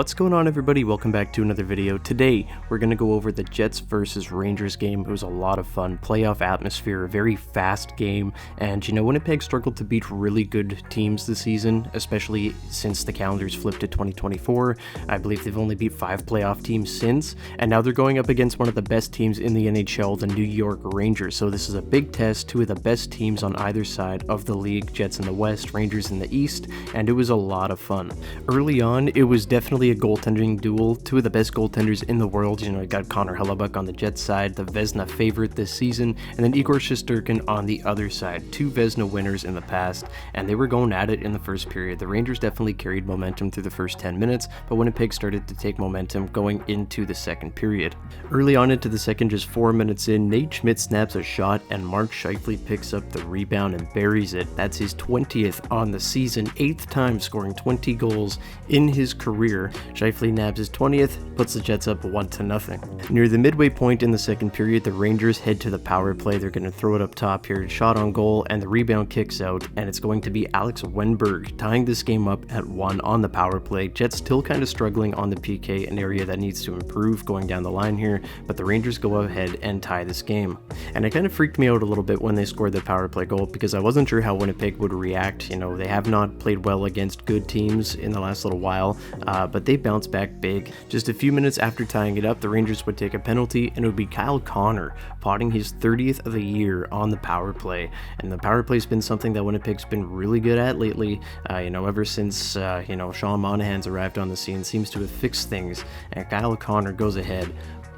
What's going on, everybody? Welcome back to another video. Today we're going to go over the Jets versus Rangers game. It was a lot of fun, playoff atmosphere, a very fast game, and Winnipeg struggled to beat really good teams this season, especially since the calendar's flipped to 2024. I believe they've only beat 5 playoff teams since, and now they're going up against one of the best teams in the NHL, the New York Rangers. So this is a big test, two of the best teams on either side of the league, Jets in the West, Rangers in the East, and it was a lot of fun. Early on, it was definitely a goaltending duel, two of the best goaltenders in the world. You got Connor Hellebuyck on the Jets side, the Vezina favorite this season, and then Igor Shesterkin on the other side, two Vezina winners in the past, and they were going at it in the first period. The Rangers definitely carried momentum through the first 10 minutes, but Winnipeg started to take momentum going into the second period. Early on into the second, just 4 minutes in, Nate Schmidt snaps a shot, and Mark Scheifele picks up the rebound and buries it. That's his 20th on the season, 8th time scoring 20 goals in his career. Scheifele nabs his 20th, puts the Jets up 1-0. Near the midway point in the second period, the Rangers head to the power play. They're going to throw it up top here, shot on goal, and the rebound kicks out, and it's going to be Alex Wenberg tying this game up at 1 on the power play. Jets still kind of struggling on the PK, an area that needs to improve going down the line here, but the Rangers go ahead and tie this game. And it kind of freaked me out a little bit when they scored the power play goal, because I wasn't sure how Winnipeg would react. They have not played well against good teams in the last little while, but they bounced back big. Just a few minutes after tying it up, the Rangers would take a penalty, and it would be Kyle Connor potting his 30th of the year on the power play. And the power play's been something that Winnipeg's been really good at lately, ever since, Sean Monahan's arrived on the scene, seems to have fixed things, and Kyle Connor goes ahead,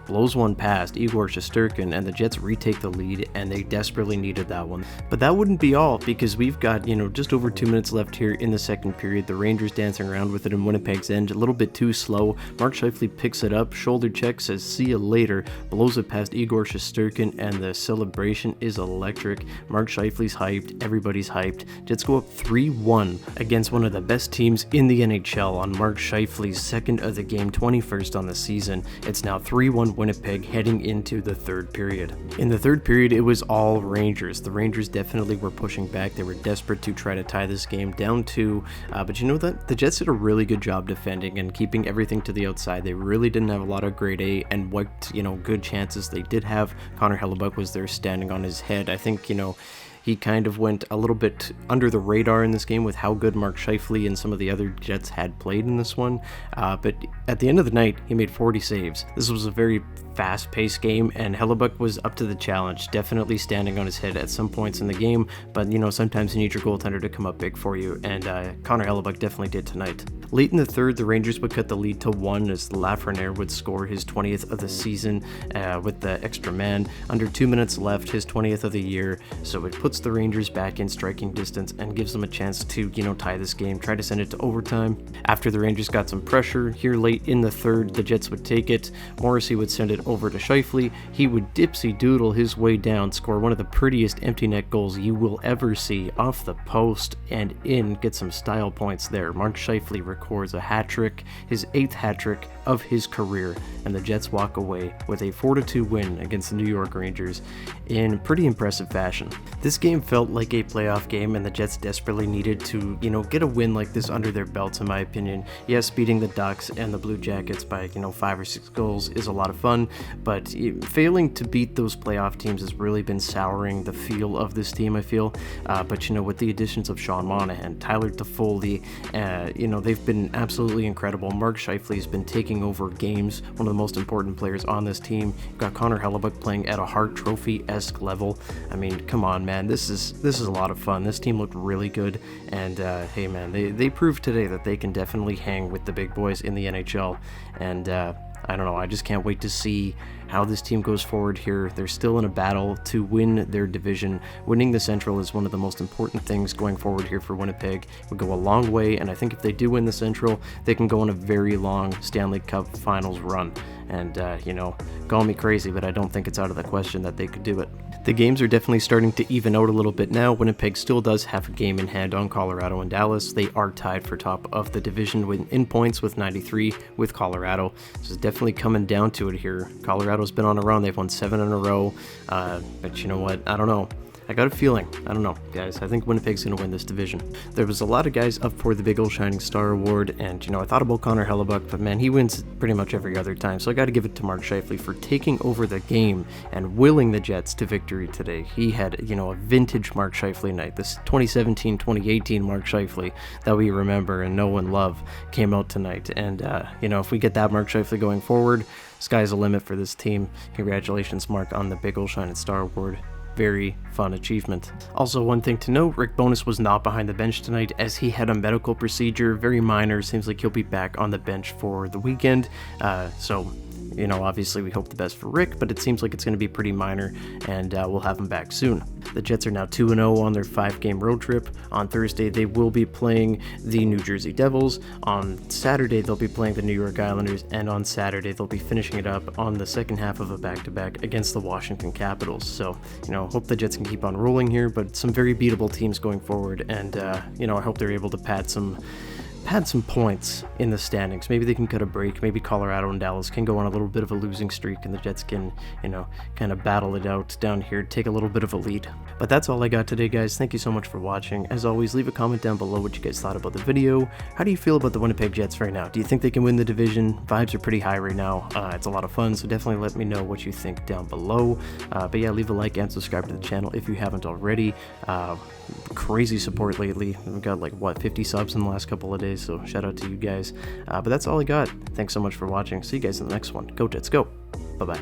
blows one past Igor Shesterkin, and the Jets retake the lead, and they desperately needed that one. But that wouldn't be all, because we've got, just over 2 minutes left here in the second period. The Rangers dancing around with it in Winnipeg's end, a little bit too slow. Mark Scheifele picks it up, shoulder check, says see you later, blows it past Igor Shesterkin, and the celebration is electric. Mark Scheifele's hyped, everybody's hyped. Jets go up 3-1 against one of the best teams in the NHL on Mark Scheifele's second of the game, 21st on the season. It's now 3-1 Winnipeg heading into the third period. In the third period, it was all Rangers. The Rangers definitely were pushing back. They were desperate to try to tie this game down 2, but the Jets did a really good job defending and keeping everything to the outside. They really didn't have a lot of grade A and wiped, good chances they did have. Connor Hellebuyck was there standing on his head. I think, he kind of went a little bit under the radar in this game with how good Mark Scheifele and some of the other Jets had played in this one. But at the end of the night, he made 40 saves. This was a very fast-paced game, and Hellebuyck was up to the challenge, definitely standing on his head at some points in the game, but sometimes you need your goaltender to come up big for you, and Connor Hellebuyck definitely did tonight. Late in the third, the Rangers would cut the lead to 1 as Lafreniere would score his 20th of the season with the extra man. Under 2 minutes left, his 20th of the year, so it puts the Rangers back in striking distance and gives them a chance to, tie this game, try to send it to overtime. After the Rangers got some pressure, here late in the third, the Jets would take it. Morrissey would send it over to Scheifele. He would dipsy-doodle his way down, score one of the prettiest empty net goals you will ever see, off the post and in, get some style points there. Mark Scheifele records a hat-trick, his 8th hat-trick of his career, and the Jets walk away with a 4-2 win against the New York Rangers in pretty impressive fashion. This game felt like a playoff game, and the Jets desperately needed to, get a win like this under their belts, in my opinion. Yes, beating the Ducks and the Blue Jackets by, 5 or 6 goals is a lot of fun, but failing to beat those playoff teams has really been souring the feel of this team, I feel. But, with the additions of Sean Monahan, Tyler Toffoli, they've been absolutely incredible. Mark Scheifele has been taking over games, one of the most important players on this team. You've got Connor Hellebuyck playing at a Hart Trophy-esque level. I mean, come on, man, this is a lot of fun. This team looked really good, and hey, man, they proved today that they can definitely hang with the big boys in the NHL, and I don't know, I just can't wait to see how this team goes forward here. They're still in a battle to win their division. Winning the Central is one of the most important things going forward here for Winnipeg. It would go a long way, and I think if they do win the Central, they can go on a very long Stanley Cup Finals run. And, call me crazy, but I don't think it's out of the question that they could do it. The games are definitely starting to even out a little bit now. Winnipeg still does have a game in hand on Colorado and Dallas. They are tied for top of the division in points with 93 with Colorado. This is definitely coming down to it here. Colorado's been on a run. They've won 7 in a row. But you know what? I don't know. I got a feeling. I don't know, guys. I think Winnipeg's going to win this division. There was a lot of guys up for the Big Ol' Shining Star Award, and, I thought about Connor Hellebuck, but man, he wins pretty much every other time, so I got to give it to Mark Scheifele for taking over the game and willing the Jets to victory today. He had, a vintage Mark Scheifele night. This 2017-2018 Mark Scheifele that we remember and know and love came out tonight, and, if we get that Mark Scheifele going forward, sky's the limit for this team. Congratulations, Mark, on the Big Ol' Shining Star Award. Very fun achievement. Also, one thing to note, Rick Bowness was not behind the bench tonight as he had a medical procedure, very minor. Seems like he'll be back on the bench for the weekend. Obviously we hope the best for Rick, but it seems like it's going to be pretty minor, and we'll have him back soon. The Jets are now 2-0 on their 5-game road trip. On Thursday, they will be playing the New Jersey Devils. On Saturday, they'll be playing the New York Islanders, and on Saturday, they'll be finishing it up on the second half of a back-to-back against the Washington Capitals. So, hope the Jets can keep on rolling here, but some very beatable teams going forward, and, I hope they're able to pad some points in the standings. Maybe they can cut a break. Maybe Colorado and Dallas can go on a little bit of a losing streak, and the Jets can, kind of battle it out down here, take a little bit of a lead. But that's all I got today, guys. Thank you so much for watching. As always, leave a comment down below what you guys thought about the video. How do you feel about the Winnipeg Jets right now? Do you think they can win the division? Vibes are pretty high right now. It's a lot of fun, so definitely let me know what you think down below. But yeah, leave a like and subscribe to the channel if you haven't already. Crazy support lately. We've got 50 subs in the last couple of days, so shout out to you guys. But that's all I got. Thanks so much for watching. See you guys in the next one. Go Jets, go. Bye-bye.